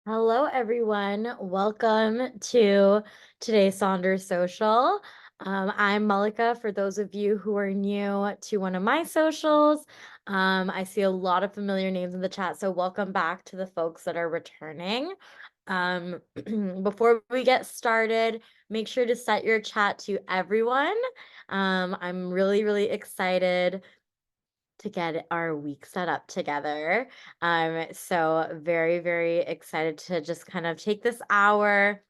Hello, everyone. Welcome to today's Sonder Social. I'm Malika. For those of you who are new to one of my socials, I see a lot of familiar names in the chat, so welcome back to the folks that are returning. Before we get started, make sure to set your chat to everyone. I'm really, really excited to get our week set up together. So very, very excited to just kind of take this hour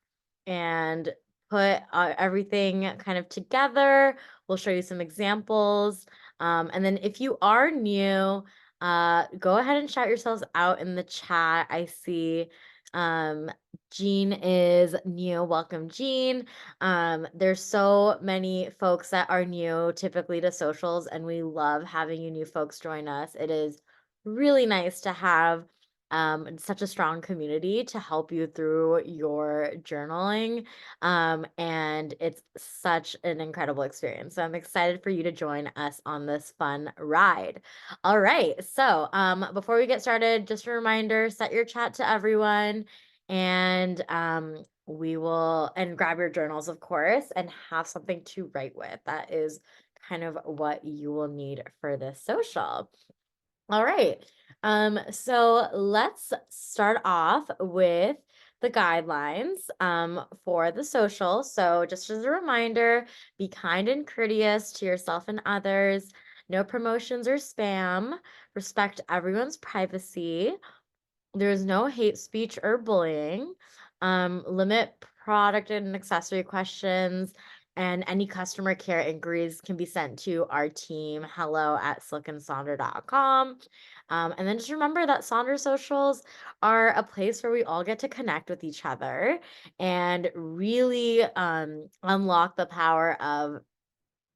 and put everything kind of together. We'll show you some examples. And then if you are new, go ahead and shout yourselves out in the chat. I see um, Jean is new. Welcome, Jean. There's so many folks that are new typically to socials, and we love having you new folks join us. It is really nice to have such a strong community to help you through your journaling. And it's such an incredible experience. So I'm excited for you to join us on this fun ride. All right. So before we get started, just a reminder, set your chat to everyone and we will and grab your journals, of course, and have something to write with. That is kind of what you will need for this social. All right. So let's start off with the guidelines for the social. So just as a reminder, be kind and courteous to yourself and others. No promotions or spam. Respect everyone's privacy. There's no hate speech or bullying. Limit product and accessory questions, and any customer care inquiries can be sent to our team, hello@slickandsonder.com. And then just remember that Sonder socials are a place where we all get to connect with each other and really unlock the power of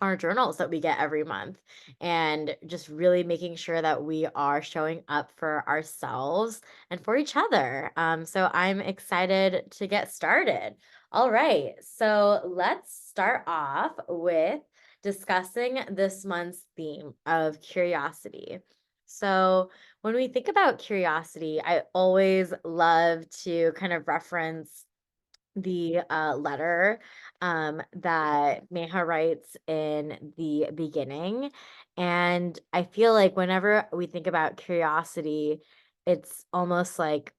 our journals that we get every month and just really making sure that we are showing up for ourselves and for each other. So I'm excited to get started. All right, so let's start off with discussing this month's theme of curiosity. So when we think about curiosity, I always love to kind of reference the letter that Neha writes in the beginning. And I feel like whenever we think about curiosity, it's almost like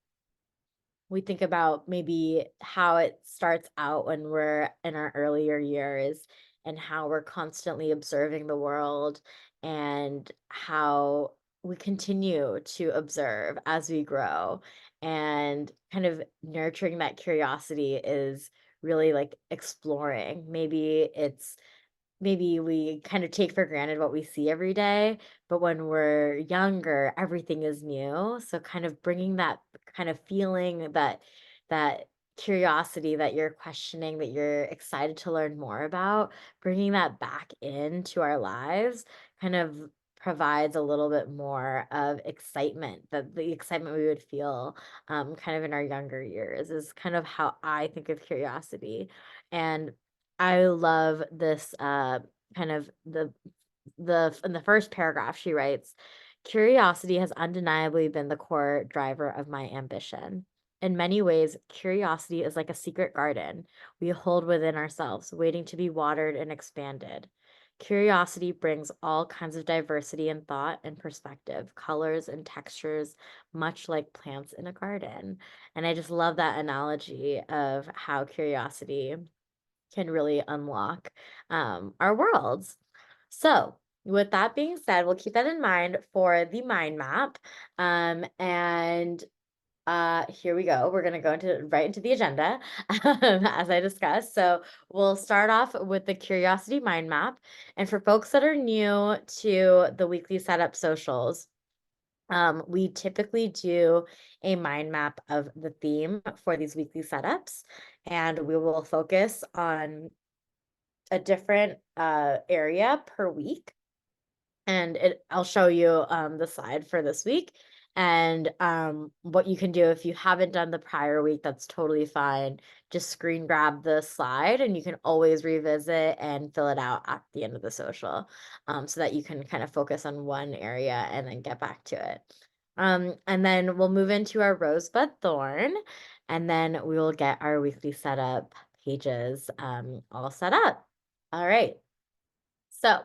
we think about maybe how it starts out when we're in our earlier years and how we're constantly observing the world and how we continue to observe as we grow and kind of nurturing that curiosity is really like exploring. Maybe we kind of take for granted what we see every day, but when we're younger, everything is new. So kind of bringing that kind of feeling that curiosity that you're questioning, that you're excited to learn more about, bringing that back into our lives kind of provides a little bit more of excitement, that the excitement we would feel kind of in our younger years is kind of how I think of curiosity. And I love this kind of the in the first paragraph she writes, curiosity has undeniably been the core driver of my ambition. In many ways, curiosity is like a secret garden we hold within ourselves, waiting to be watered and expanded. Curiosity brings all kinds of diversity in thought and perspective, colors and textures, much like plants in a garden. And I just love that analogy of how curiosity can really unlock our worlds. So, with that being said, we'll keep that in mind for the mind map. And here we go. We're going to go right into the agenda as I discussed. So, we'll start off with the curiosity mind map. And for folks that are new to the weekly setup socials, we typically do a mind map of the theme for these weekly setups, and we will focus on a different area per week. And I'll show you the slide for this week. And what you can do if you haven't done the prior week, that's totally fine. Just screen grab the slide and you can always revisit and fill it out at the end of the social so that you can kind of focus on one area and then get back to it. And then we'll move into our rosebud thorn, and then we will get our weekly setup pages all set up. All right. So,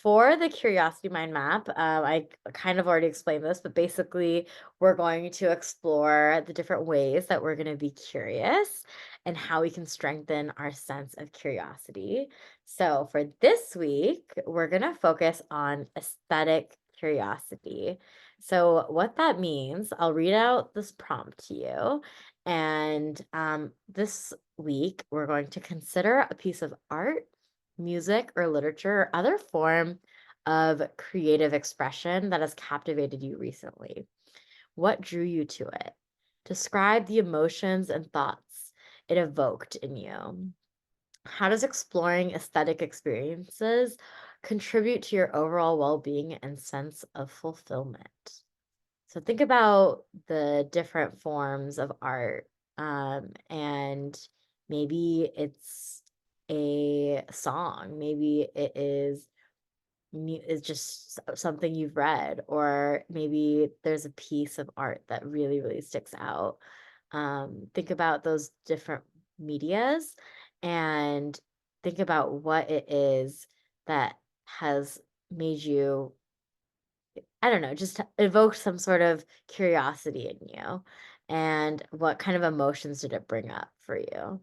for the curiosity mind map, I kind of already explained this, but basically, we're going to explore the different ways that we're going to be curious and how we can strengthen our sense of curiosity. So, for this week, we're going to focus on aesthetic curiosity. So, what that means, I'll read out this prompt to you. And this week, we're going to consider a piece of art, music, or literature, or other form of creative expression that has captivated you recently. What drew you to it? Describe the emotions and thoughts it evoked in you. How does exploring aesthetic experiences contribute to your overall well being and sense of fulfillment? So think about the different forms of art, and maybe it's a song, maybe it is is just something you've read, or maybe there's a piece of art that really, really sticks out. Think about those different medias and think about what it is that has made you, I don't know, just evoke some sort of curiosity in you. And what kind of emotions did it bring up for you?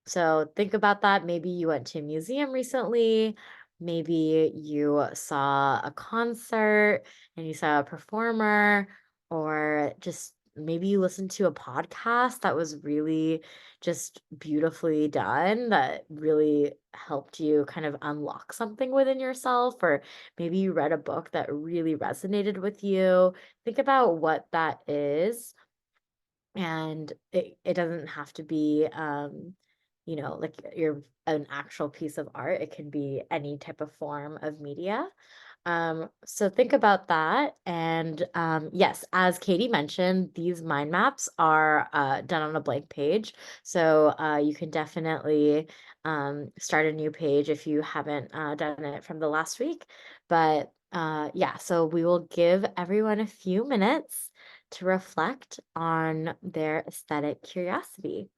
So think about that. Maybe you went to a museum recently. Maybe you saw a concert and you saw a performer, or just maybe you listened to a podcast that was really just beautifully done that really helped you kind of unlock something within yourself, or maybe you read a book that really resonated with you. Think about what that is, and it doesn't have to be like your an actual piece of art. It can be any type of form of media. So think about that. And yes, as Katie mentioned, these mind maps are done on a blank page. So you can definitely start a new page if you haven't done it from the last week. But yeah, so we will give everyone a few minutes to reflect on their aesthetic curiosity.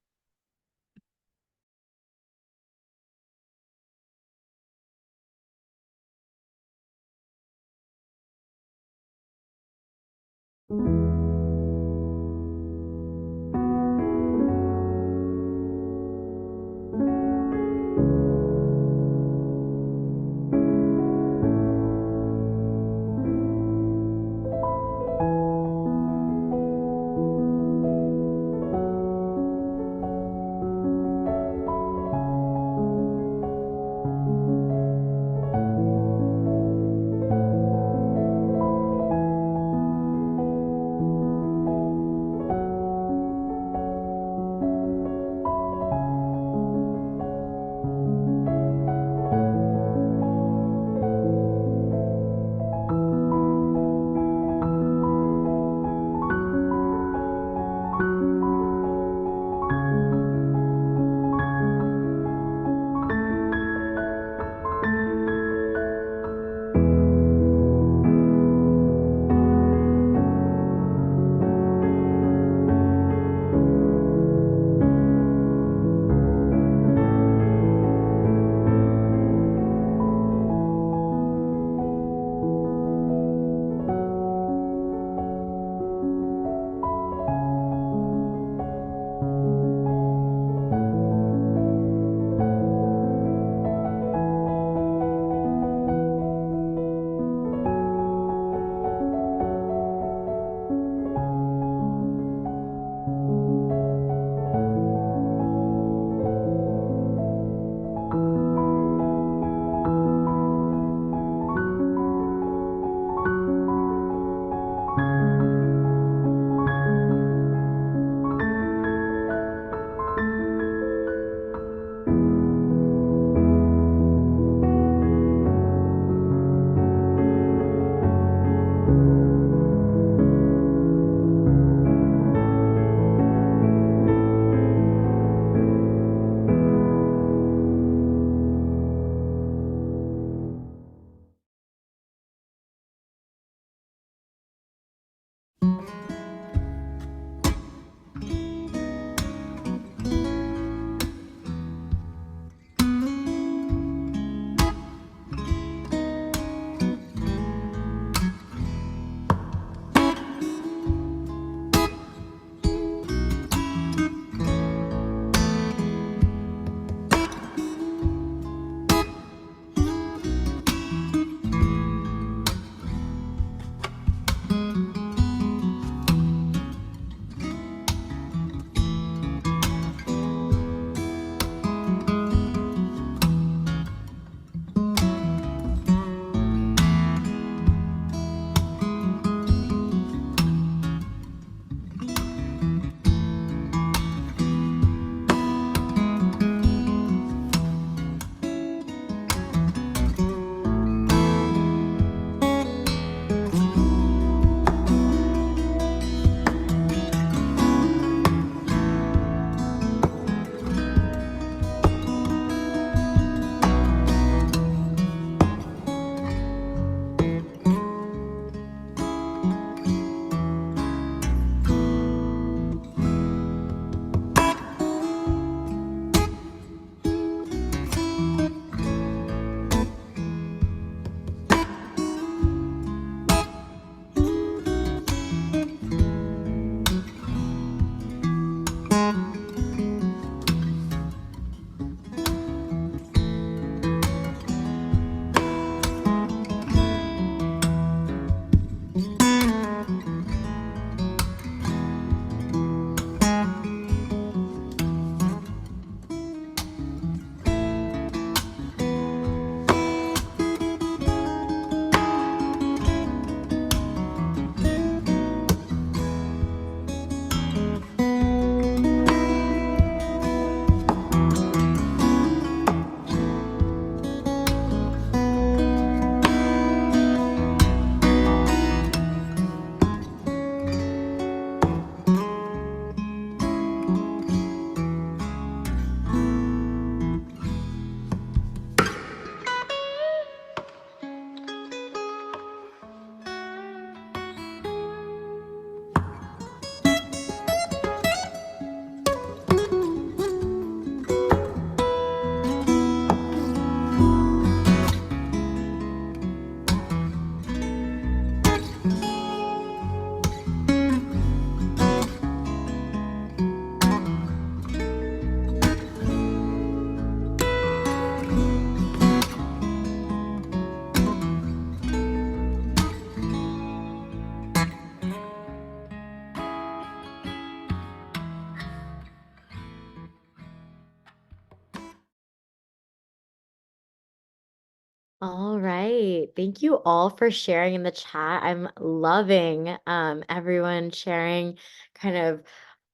All right. Thank you all for sharing in the chat. I'm loving everyone sharing kind of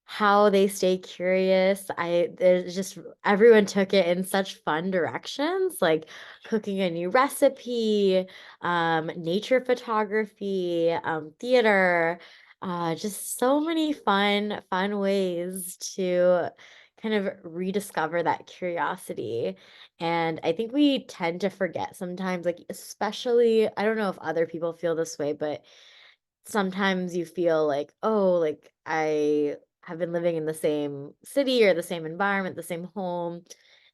how they stay curious. There's just everyone took it in such fun directions, like cooking a new recipe, nature photography, theater, just so many fun ways to kind of rediscover that curiosity. And I think we tend to forget sometimes, like, especially, I don't know if other people feel this way, but sometimes you feel like, oh, like I have been living in the same city or the same environment, the same home.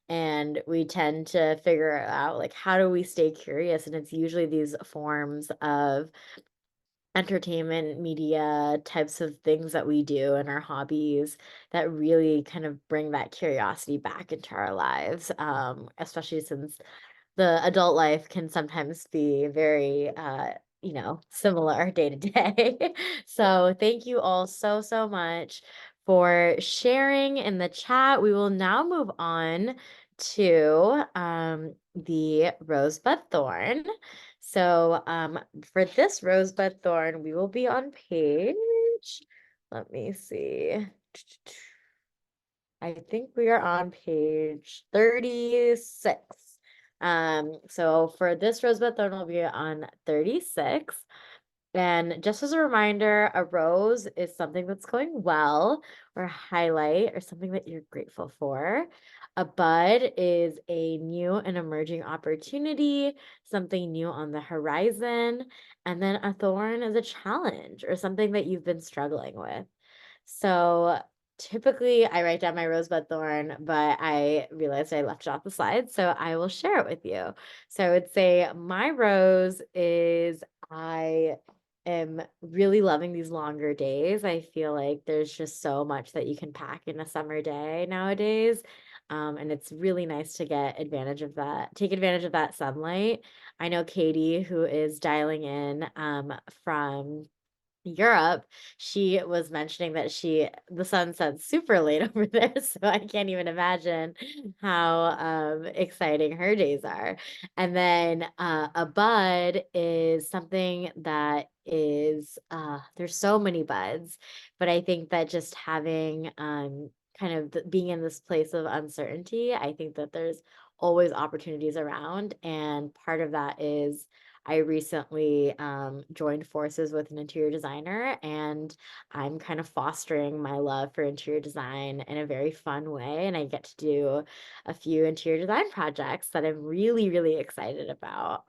And we tend to figure out, like, how do we stay curious? And it's usually these forms of entertainment, media types of things that we do and our hobbies that really kind of bring that curiosity back into our lives, especially since the adult life can sometimes be very, similar day to day. So thank you all so much for sharing in the chat. We will now move on to the rosebud thorn. So for this rosebud thorn, we will be on page, let me see. I think we are on page 36. So for this rosebud thorn, we'll be on 36. And just as a reminder, a rose is something that's going well, or a highlight, or something that you're grateful for. A bud is a new and emerging opportunity, something new on the horizon. And then a thorn is a challenge or something that you've been struggling with. So typically I write down my rosebud thorn, but I realized I left it off the slide, so I will share it with you. So I would say my rose is I am really loving these longer days. I feel like there's just so much that you can pack in a summer day nowadays. And it's really nice to get advantage of that, take advantage of that sunlight. I know Katie, who is dialing in from Europe, she was mentioning that the sun sets super late over there, so I can't even imagine how exciting her days are. And then a bud is something that is there's so many buds, but I think that just having kind of being in this place of uncertainty, I think that there's always opportunities around, and part of that is I recently joined forces with an interior designer, and I'm kind of fostering my love for interior design in a very fun way. And I get to do a few interior design projects that I'm really excited about.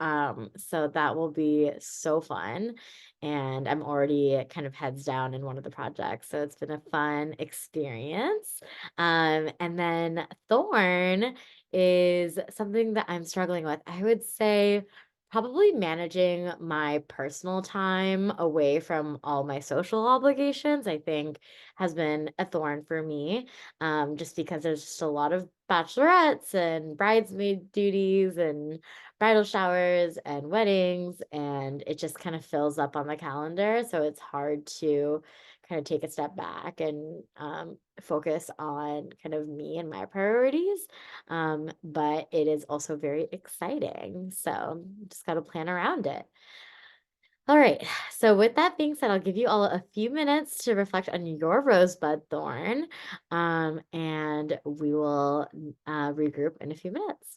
So that will be so fun. And I'm already kind of heads down in one of the projects. So it's been a fun experience. And then Thorn is something that I'm struggling with. I would say probably managing my personal time away from all my social obligations, I think, has been a thorn for me, just because there's just a lot of bachelorettes and bridesmaid duties and bridal showers and weddings, and it just kind of fills up on the calendar. So it's hard to kind of take a step back and focus on kind of me and my priorities. But it is also very exciting. So just got to plan around it. All right. So with that being said, I'll give you all a few minutes to reflect on your rosebud thorn. And we will regroup in a few minutes.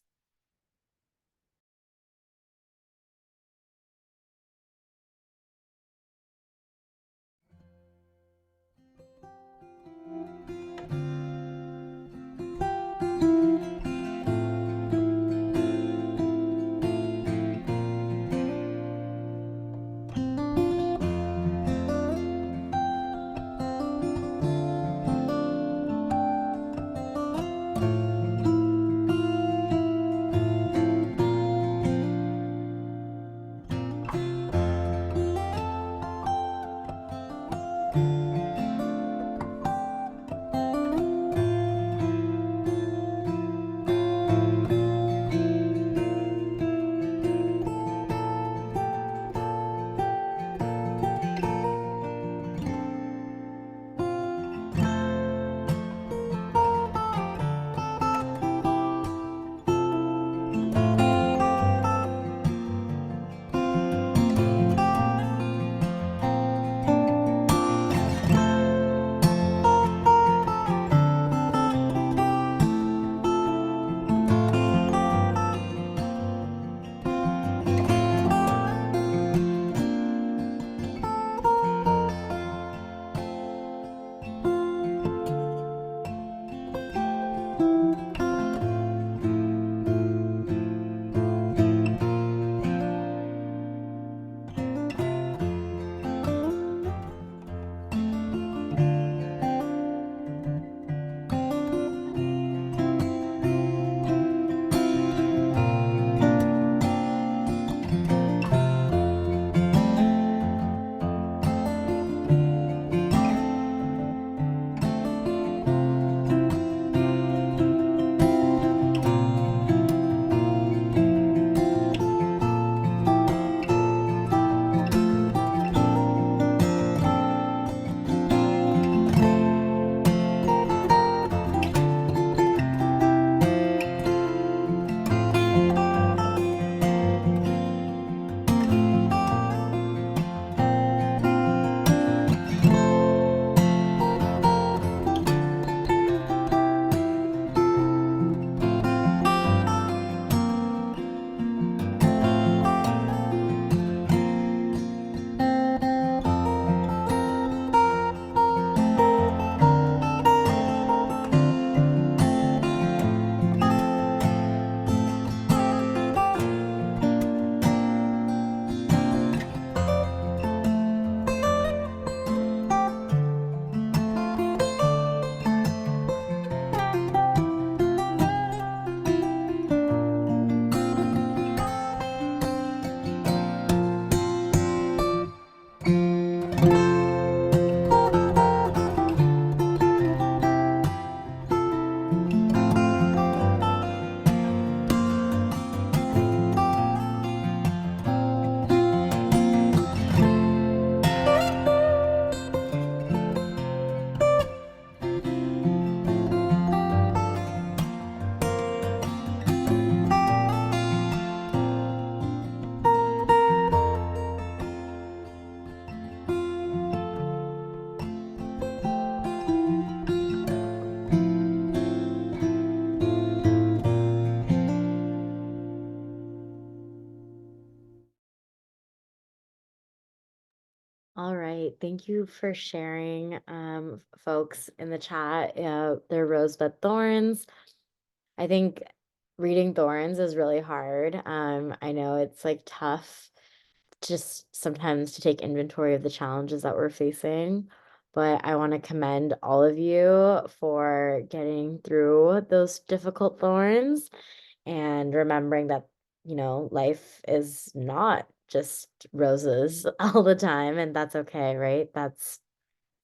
thank you for sharing, folks in the chat, their rosebud thorns. I think reading thorns is really hard. I know it's like tough just sometimes to take inventory of the challenges that we're facing. But I want to commend all of you for getting through those difficult thorns and remembering that, life is not just roses all the time, and that's okay, right? That's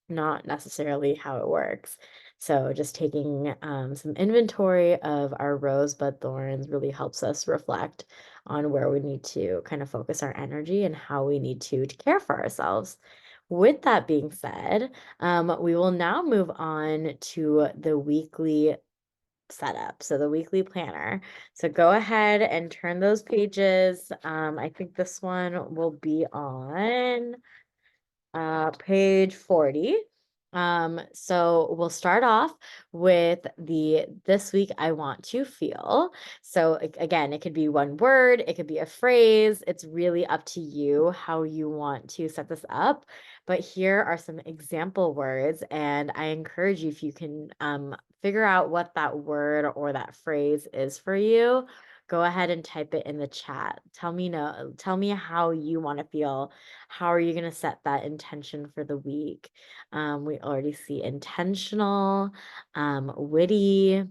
not necessarily how it works. So just taking some inventory of our rosebud thorns really helps us reflect on where we need to kind of focus our energy and how we need to care for ourselves. With that being said, we will now move on to the weekly setup. So the weekly planner. So go ahead and turn those pages. I think this one will be on page 40. So we'll start off with the this week I want to feel. So again, it could be one word, it could be a phrase. It's really up to you how you want to set this up. But here are some example words, and I encourage you, if you can figure out what that word or that phrase is for you, go ahead and type it in the chat. Tell me how you want to feel. How are you going to set that intention for the week? We already see intentional, witty,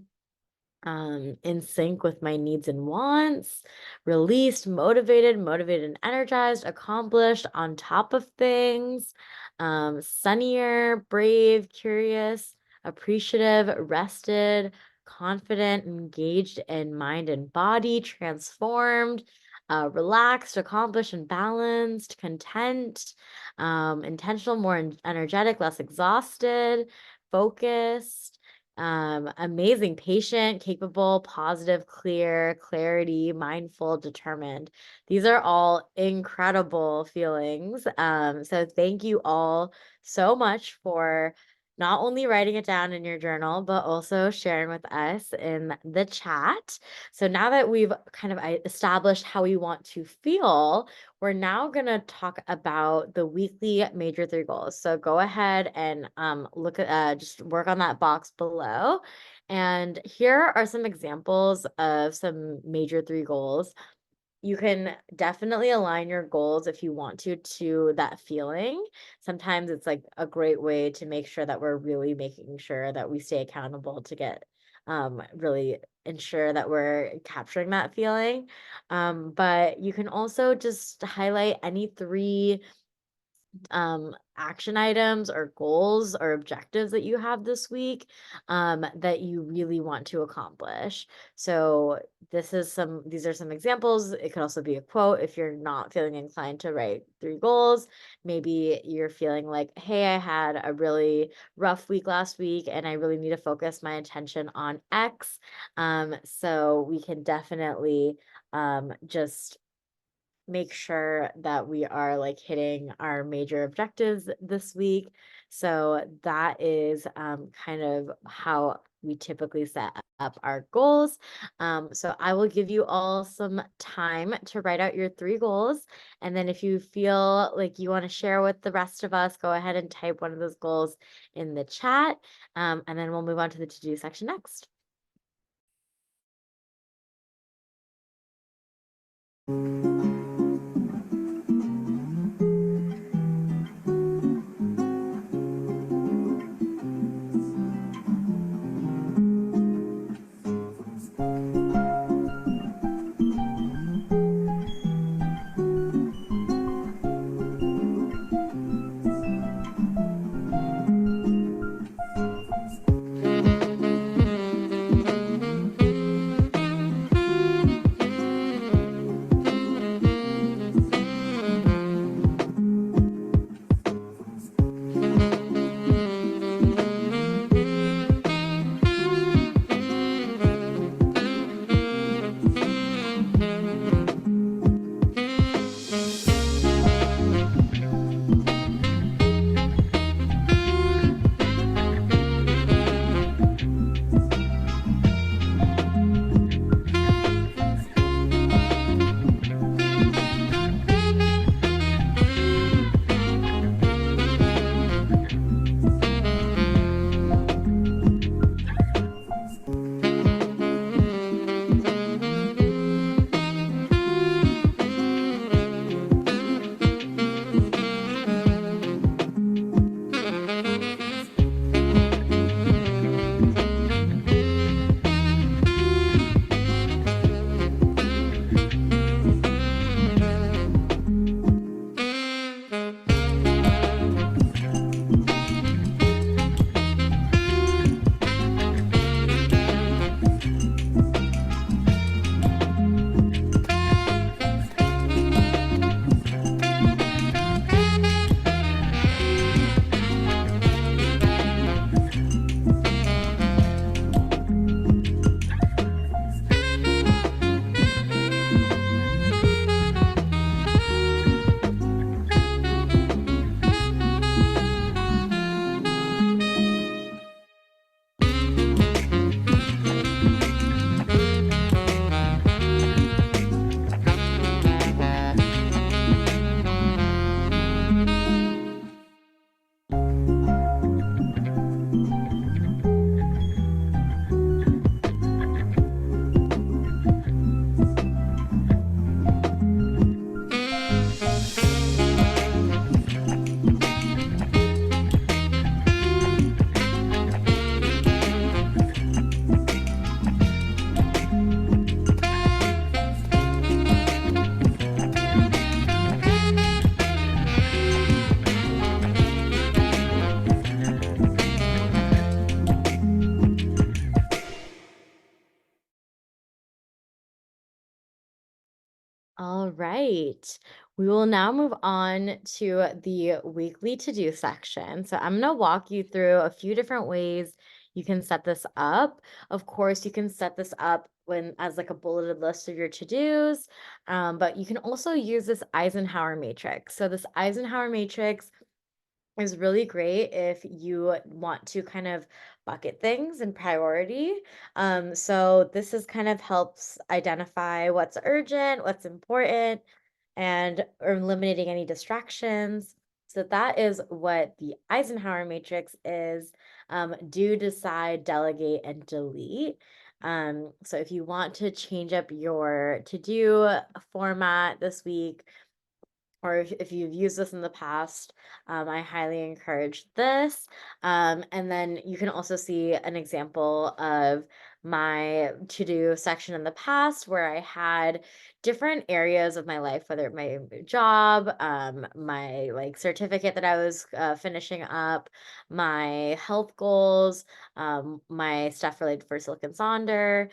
in sync with my needs and wants, released, motivated and energized, accomplished, on top of things, sunnier, brave, curious, appreciative, rested, confident, engaged in mind and body, transformed, relaxed, accomplished and balanced, content, intentional, more energetic, less exhausted, focused, amazing, patient, capable, positive, clear, clarity, mindful, determined. These are all incredible feelings. So thank you all so much for not only writing it down in your journal, but also sharing with us in the chat. So now that we've kind of established how we want to feel, we're now going to talk about the weekly major three goals. So go ahead and look at just work on that box below. And here are some examples of some major three goals. You can definitely align your goals if you want to that feeling. Sometimes it's like a great way to make sure that we're really making sure that we stay accountable to get really ensure that we're capturing that feeling. But you can also just highlight any three action items or goals or objectives that you have this week that you really want to accomplish. So these are some examples. It could also be a quote if you're not feeling inclined to write three goals. Maybe you're feeling like, hey, I had a really rough week last week and I really need to focus my attention on X. So we can definitely just make sure that we are like hitting our major objectives this week. So that is kind of how we typically set up our goals. So I will give you all some time to write out your three goals. And then if you feel like you want to share with the rest of us, go ahead and type one of those goals in the chat. And then we'll move on to the to-do section next. All right. We will now move on to the weekly to do section. So I'm going to walk you through a few different ways you can set this up. Of course, you can set this up when as like a bulleted list of your to-dos, but you can also use this Eisenhower matrix. So this Eisenhower matrix is really great if you want to kind of bucket things in priority. So this is kind of helps identify what's urgent, what's important, and eliminating any distractions. So that is what the Eisenhower matrix is. Do, decide, delegate, and delete. So if you want to change up your to-do format this week, or if you've used this in the past, I highly encourage this. And then you can also see an example of my to do section in the past where I had different areas of my life, whether my job, my like certificate that I was finishing up, my health goals, my stuff related for Silicon Sonder.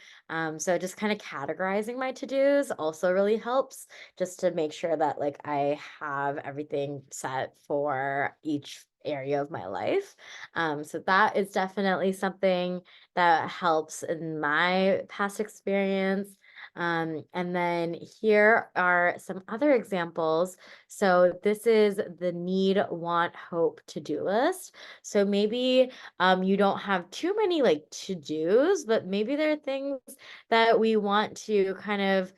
So just kind of categorizing my to dos also really helps just to make sure that like I have everything set for each area of my life. So that is definitely something that helps in my past experience. And then here are some other examples. So this is the need, want, hope to-do list. So maybe you don't have too many like to-dos, but maybe there are things that we want to kind of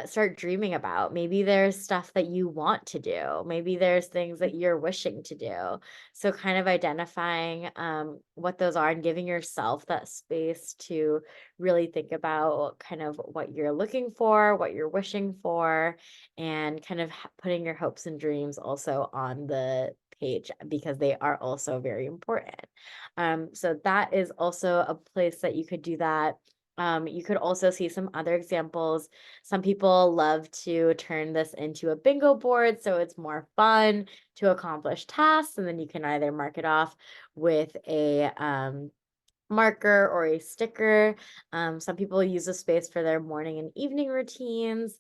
start dreaming about. Maybe there's stuff that you want to do. Maybe there's things that you're wishing to do. So kind of identifying what those are and giving yourself that space to really think about kind of what you're looking for, what you're wishing for, and kind of putting your hopes and dreams also on the page because they are also very important. So that is also a place that you could do that. You could also see some other examples. Some people love to turn this into a bingo board, so it's more fun to accomplish tasks, and then you can either mark it off with a marker or a sticker. Some people use a space for their morning and evening routines,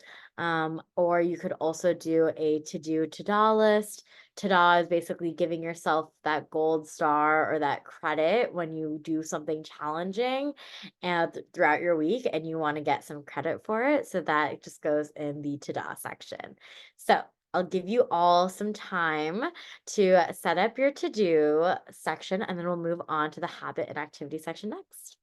or you could also do a to-do to-do list. To-do is basically giving yourself that gold star or that credit when you do something challenging and throughout your week and you want to get some credit for it. So that just goes in the to-do section. So I'll give you all some time to set up your to-do section, and then we'll move on to the habit and activity section next.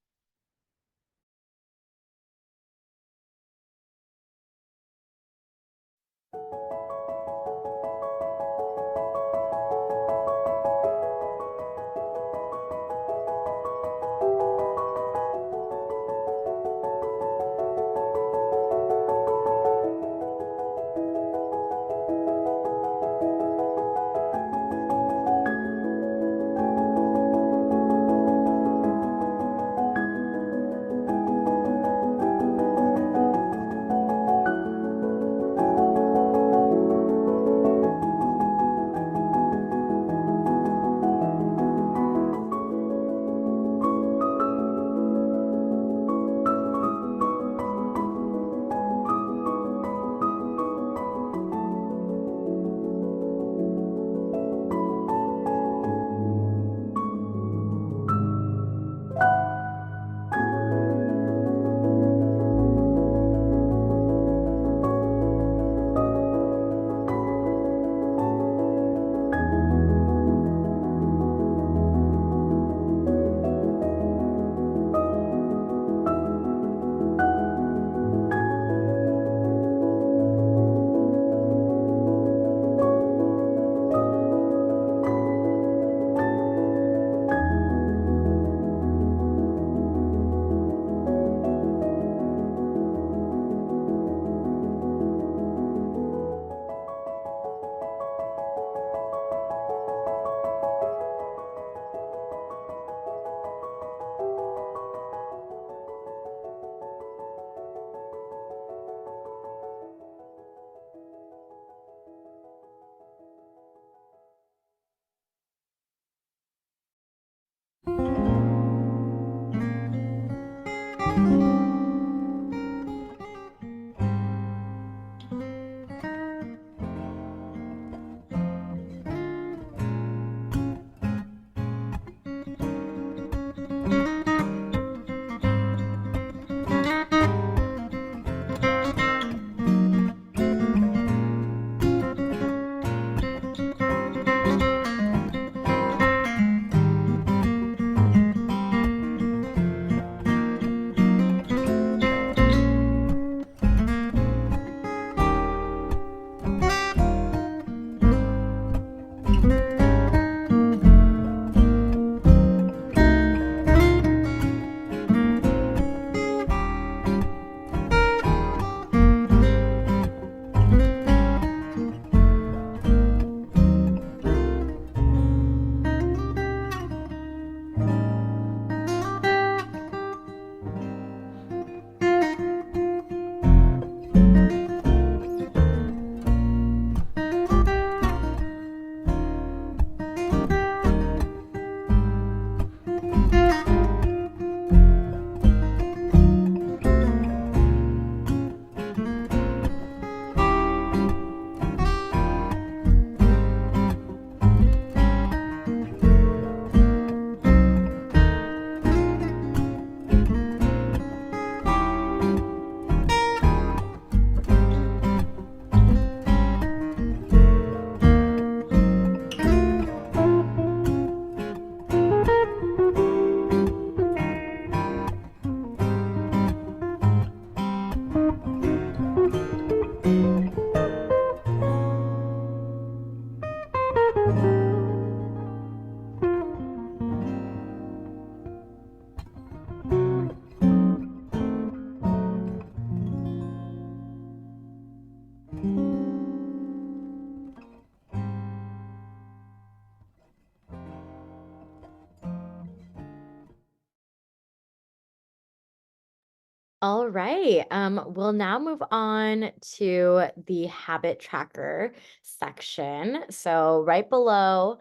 All right. We'll now move on to the habit tracker section. So, right below,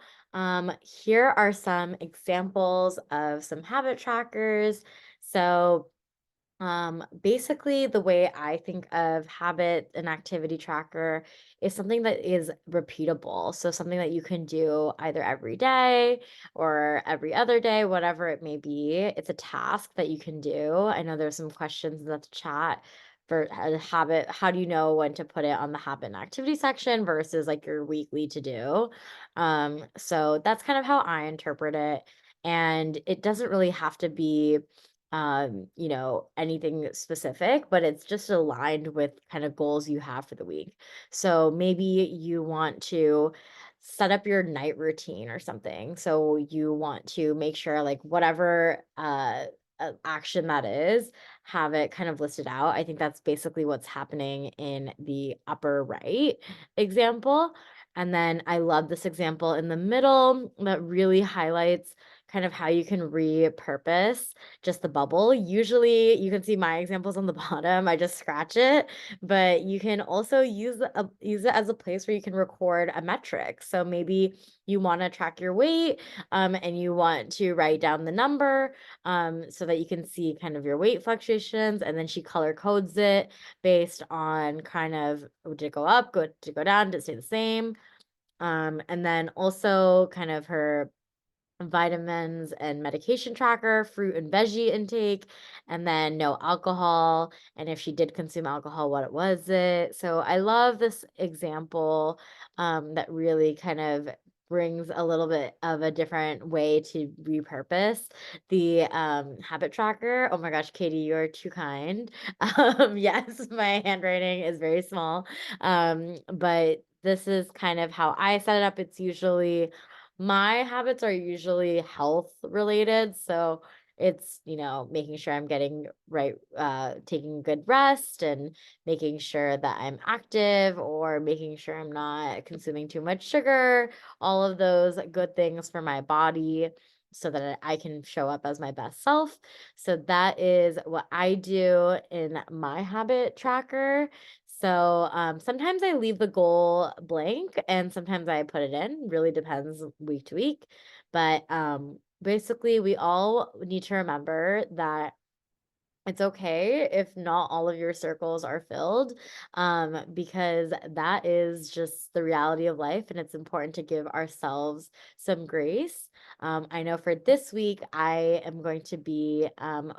here are some examples of some habit trackers. So, basically, the way I think of habit and activity tracker is something that is repeatable. So, something that you can do either every day or every other day, whatever it may be. It's a task that you can do. I know there's some questions in the chat for a habit. How do you know when to put it on the habit and activity section versus like your weekly to do? So, that's kind of how I interpret it. And it doesn't really have to be anything specific, but it's just aligned with kind of goals you have for the week. So maybe you want to set up your night routine or something. So you want to make sure like whatever action that is, have it kind of listed out. I think that's basically what's happening in the upper right example. And then I love this example in the middle that really highlights kind of how you can repurpose just the bubble. Usually, you can see my examples on the bottom. I just scratch it, but you can also use it as a place where you can record a metric. So maybe you want to track your weight, and you want to write down the number, so that you can see kind of your weight fluctuations. And then she color codes it based on kind of, did it go up, did it go down, did it stay the same? And then also kind of her vitamins and medication tracker, fruit and veggie intake, and then no alcohol. And if she did consume alcohol, what it was it? So I love this example, that really kind of brings a little bit of a different way to repurpose the habit tracker. Oh my gosh, Katie, you're too kind. Yes, my handwriting is very small. But this is kind of how I set it up. It's usually my habits are usually health related, so it's, making sure I'm getting right, taking good rest and making sure that I'm active or making sure I'm not consuming too much sugar, all of those good things for my body so that I can show up as my best self. So that is what I do in my habit tracker. So sometimes I leave the goal blank and sometimes I put it in. Really depends week to week. But basically, we all need to remember that it's okay if not all of your circles are filled, because that is just the reality of life, and it's important to give ourselves some grace. I know for this week, I am going to be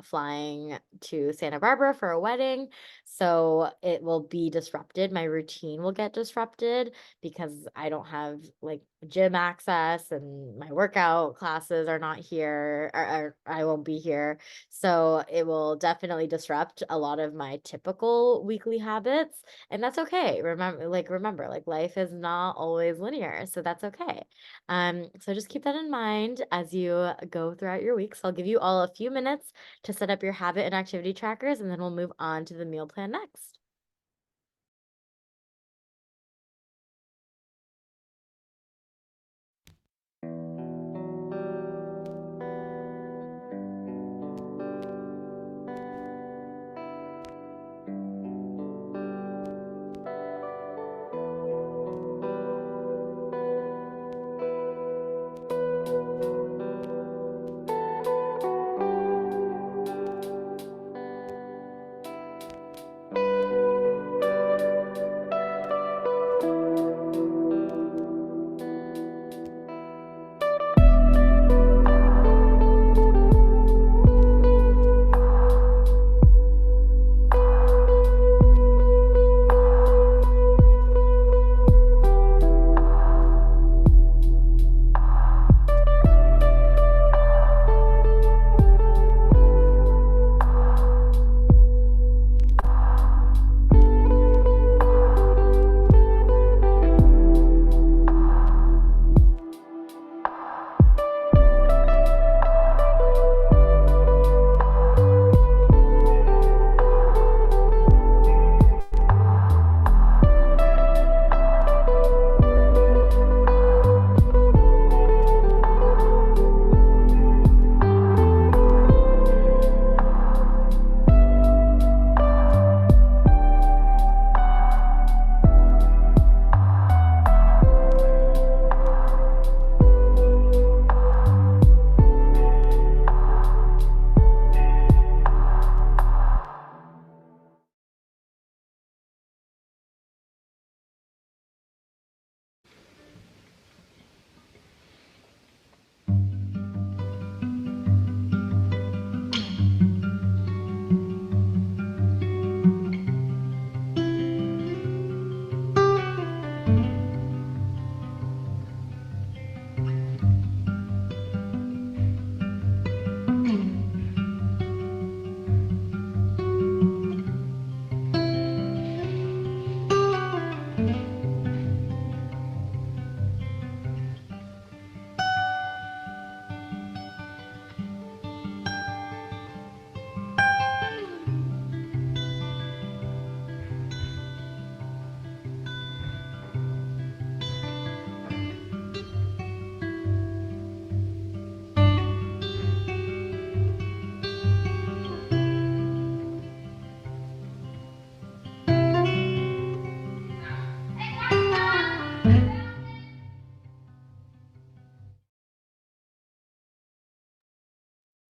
flying to Santa Barbara for a wedding, so it will be disrupted. My routine will get disrupted because I don't have like gym access, and my workout classes are not here, or I won't be here, so it will definitely disrupt a lot of my typical weekly habits, and that's okay. Remember, like life is not always linear, so that's okay. So just keep that in mind as you go throughout your weeks. I'll give you all a few minutes to set up your habit and activity trackers, and then we'll move on to the meal plan next.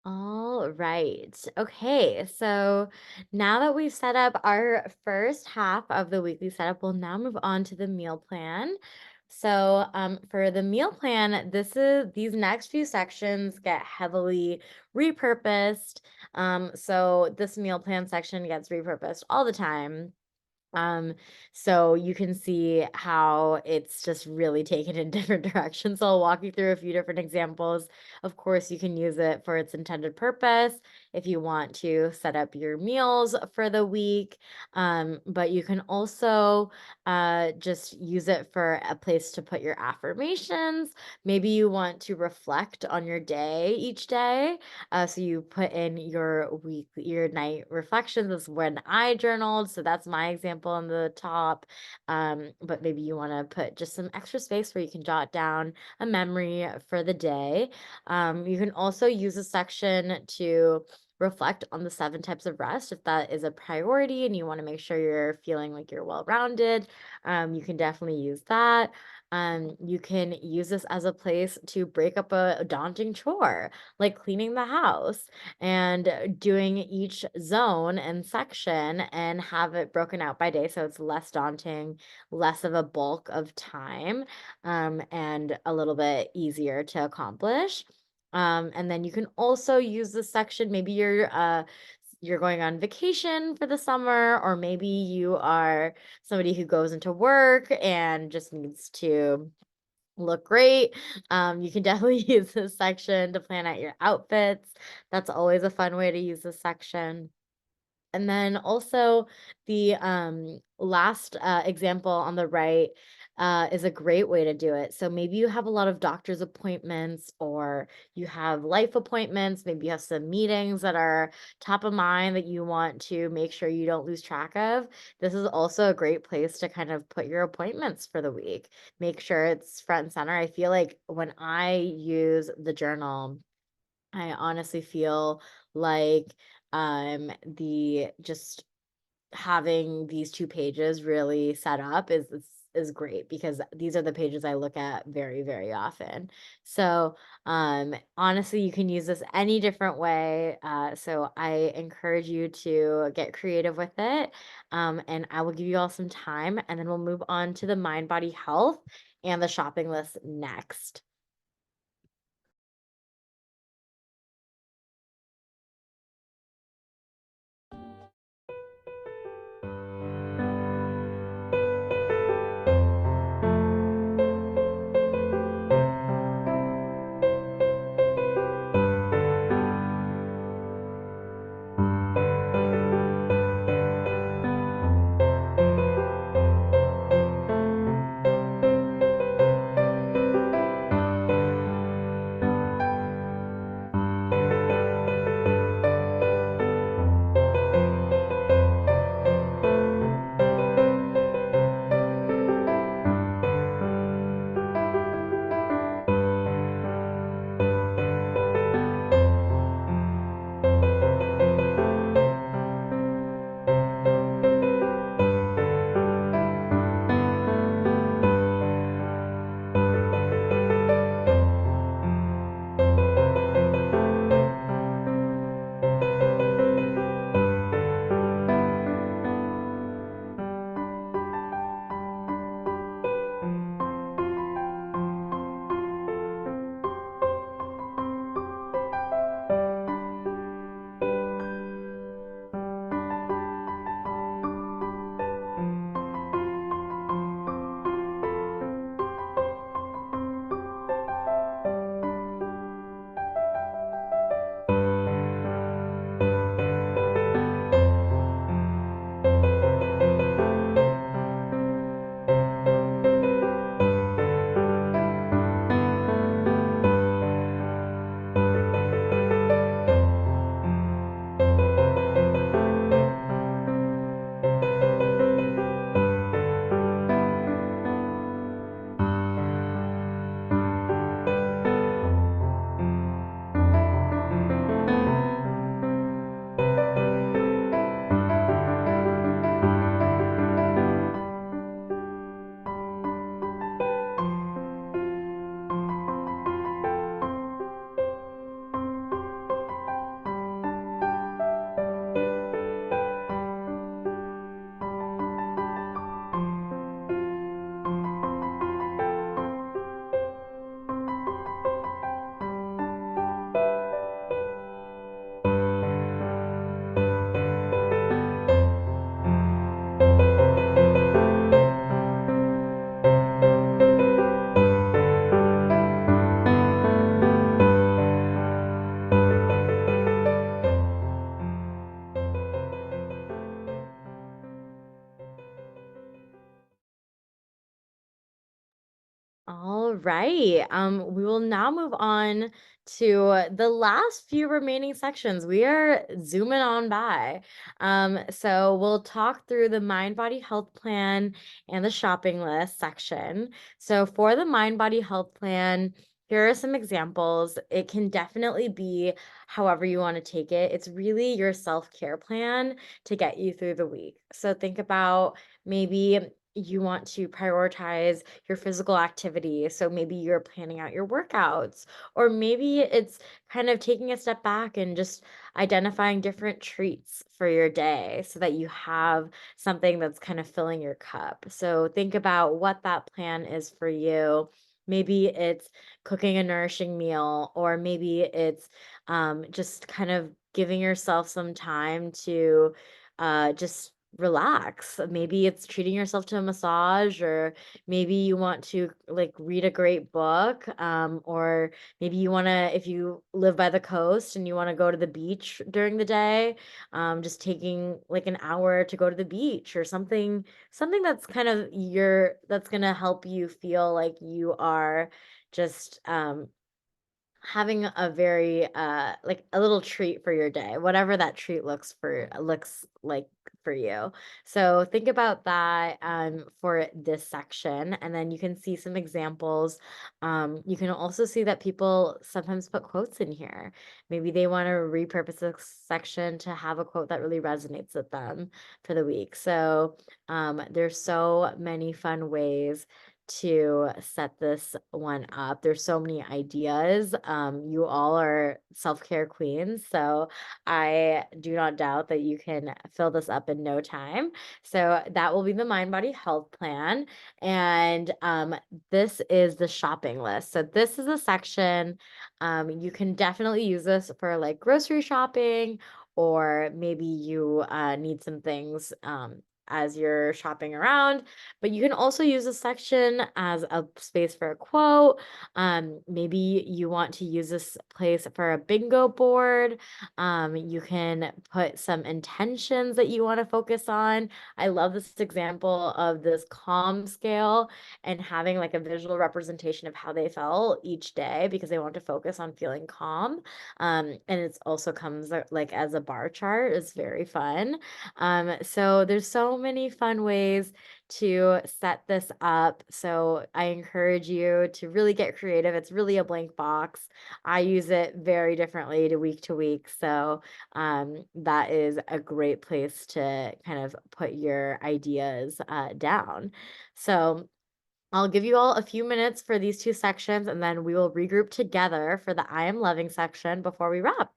All right. Okay. So now that we've set up our first half of the weekly setup, we'll now move on to the meal plan. So, for the meal plan, these next few sections get heavily repurposed. So this meal plan section gets repurposed all the time. Um, so you can see how it's just really taken in different directions. So I'll walk you through a few different examples. Of course, you can use it for its intended purpose if you want to set up your meals for the week. But you can also just use it for a place to put your affirmations. Maybe you want to reflect on your day each day. So you put in your night reflections is when I journaled. So that's my example on the top. But maybe you want to put just some extra space where you can jot down a memory for the day. You can also use a section to reflect on the 7 types of rest if that is a priority and you want to make sure you're feeling like you're well rounded. You can definitely use that. You can use this as a place to break up a daunting chore like cleaning the house and doing each zone and section and have it broken out by day so it's less daunting, less of a bulk of time, and a little bit easier to accomplish. And then you can also use this section. Maybe you're going on vacation for the summer, or maybe you are somebody who goes into work and just needs to look great. You can definitely use this section to plan out your outfits. That's always a fun way to use this section. And then also the last example on the right is a great way to do it. So maybe you have a lot of doctor's appointments or you have life appointments. Maybe you have some meetings that are top of mind that you want to make sure you don't lose track of. This is also a great place to kind of put your appointments for the week. Make sure it's front and center. I feel like when I use the journal, I honestly feel like the just having these 2 pages really set up is great because these are the pages I look at very, very often. So, honestly, you can use this any different way. So I encourage you to get creative with it. And I will give you all some time, and then we'll move on to the mind, body, health and the shopping list next. right. We will now move on to the last few remaining sections. We are zooming on by. So we'll talk through the mind body health plan and the shopping list section. So for the mind body health plan, here are some examples. It can definitely be however you want to take it. It's really your self-care plan to get you through the week. So think about maybe you want to prioritize your physical activity. So maybe you're planning out your workouts, or maybe it's kind of taking a step back and just identifying different treats for your day so that you have something that's kind of filling your cup. So think about what that plan is for you. Maybe it's cooking a nourishing meal, or maybe it's just kind of giving yourself some time to just relax. Maybe it's treating yourself to a massage, or maybe you want to like read a great book, or maybe you want to, if you live by the coast and you want to go to the beach during the day, just taking like an hour to go to the beach or something that's kind of that's going to help you feel like you are just having a very like a little treat for your day, whatever that treat looks like for you. So think about that for this section, and then you can see some examples. You can also see that people sometimes put quotes in here. Maybe they want to repurpose this section to have a quote that really resonates with them for the week. So there's so many fun ways to set this one up. There's so many ideas. You all are self-care queens, so I do not doubt that you can fill this up in no time. So that will be the Mind Body Health Plan. And this is the shopping list. So this is a section, you can definitely use this for like grocery shopping, or maybe you need some things as you're shopping around. But you can also use this section as a space for a quote. Maybe you want to use this place for a bingo board. You can put some intentions that you want to focus on. I love this example of this calm scale and having like a visual representation of how they felt each day because they want to focus on feeling calm. And it also comes like as a bar chart. It's very fun. So there's so many fun ways to set this up. So I encourage you to really get creative. It's really a blank box. I use it very differently to week. So that is a great place to kind of put your ideas down. So I'll give you all a few minutes for these two sections, and then we will regroup together for the I am loving section before we wrap.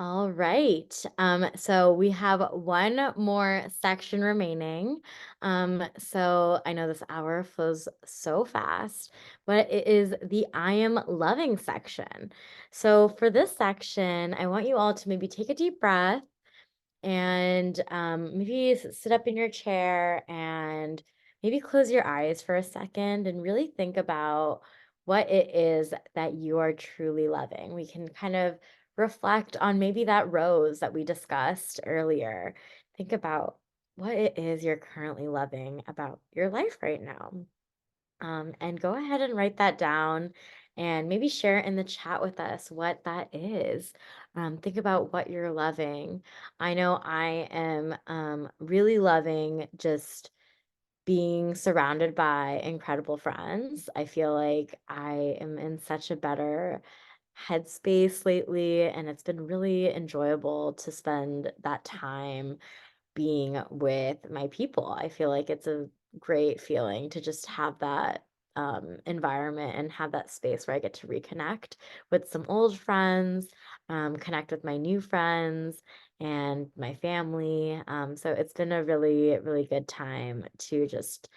All right. So we have one more section remaining. So I know this hour flows so fast, but it is the I am loving section. So for this section, I want you all to maybe take a deep breath and maybe sit up in your chair and maybe close your eyes for a second and really think about what it is that you are truly loving. We can kind of reflect on maybe that rose that we discussed earlier. Think about what it is you're currently loving about your life right now. And go ahead and write that down and maybe share it in the chat with us what that is. Think about what you're loving. I know I am really loving just being surrounded by incredible friends. I feel like I am in such a better headspace lately, and it's been really enjoyable to spend that time being with my people. I feel like it's a great feeling to just have that environment and have that space where I get to reconnect with some old friends, connect with my new friends and my family. So it's been a really, really good time to just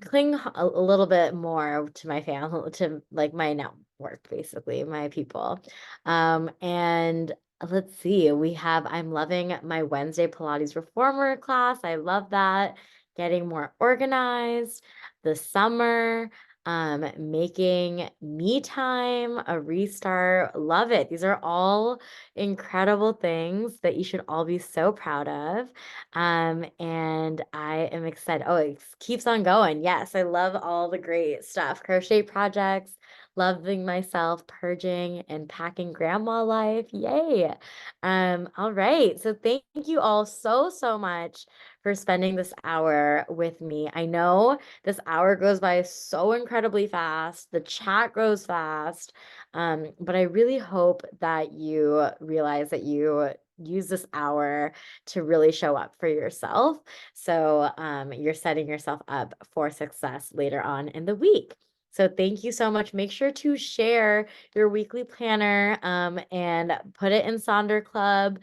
cling a little bit more to my family, to like my network, basically, my people. And let's see, we have, I'm loving my Wednesday Pilates reformer class. I love that. Getting more organized, the summer, making me time, a restart. Love it. These are all incredible things that you should all be so proud of. And I am excited. Oh, it keeps on going. Yes, I love all the great stuff. Crochet projects, loving myself, purging and packing grandma life. Yay. All right. So thank you all so, so much for spending this hour with me. I know this hour goes by so incredibly fast. The chat grows fast. But I really hope that you realize that you use this hour to really show up for yourself. So you're setting yourself up for success later on in the week. So thank you so much. Make sure to share your weekly planner and put it in Sonder Club.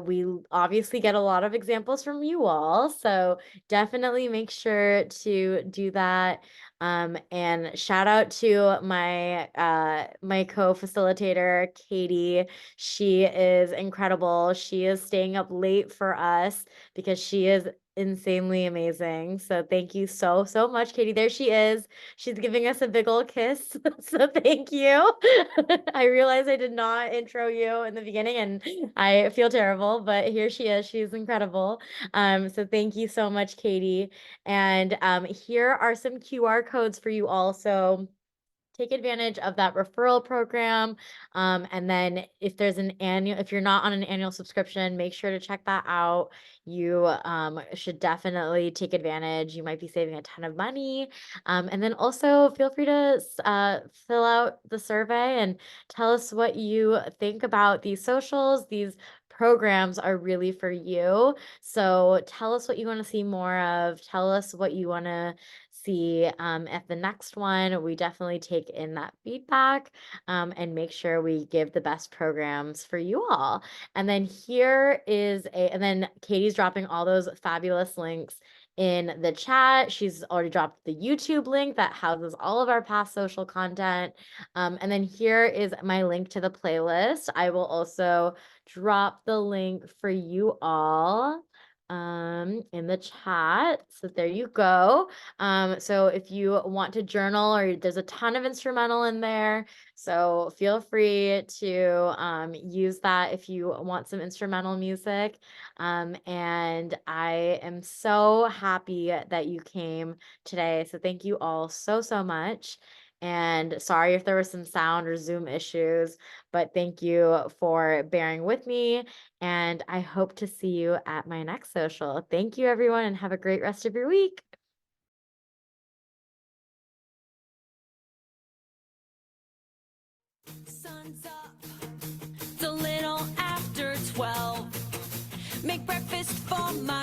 We obviously get a lot of examples from you all. So definitely make sure to do that. And shout out to my co-facilitator, Katie. She is incredible. She is staying up late for us because she is insanely amazing. So thank you so, so much, Katie. There she is. She's giving us a big old kiss. So thank you. I realized I did not intro you in the beginning and I feel terrible, but here she is. She's incredible. So thank you so much, Katie. And here are some QR codes for you all. So take advantage of that referral program. And then if you're not on an annual subscription, make sure to check that out. You should definitely take advantage. You might be saving a ton of money. And then also feel free to fill out the survey and tell us what you think about these socials. These programs are really for you. So tell us what you want to see more of. Tell us what you want to see at the next one. We definitely take in that feedback and make sure we give the best programs for you all. And then and then Katie's dropping all those fabulous links in the chat. She's already dropped the YouTube link that houses all of our past social content. And then here is my link to the playlist. I will also drop the link for you all in the chat. So there you go. So if you want to journal, or there's a ton of instrumental in there, so feel free to use that if you want some instrumental music. And I am so happy that you came today. So thank you all so, so much. And sorry if there was some sound or Zoom issues, but thank you for bearing with me. And I hope to see you at my next social. Thank you, everyone, and have a great rest of your week. Sun's up, it's a little after 12. Make breakfast for my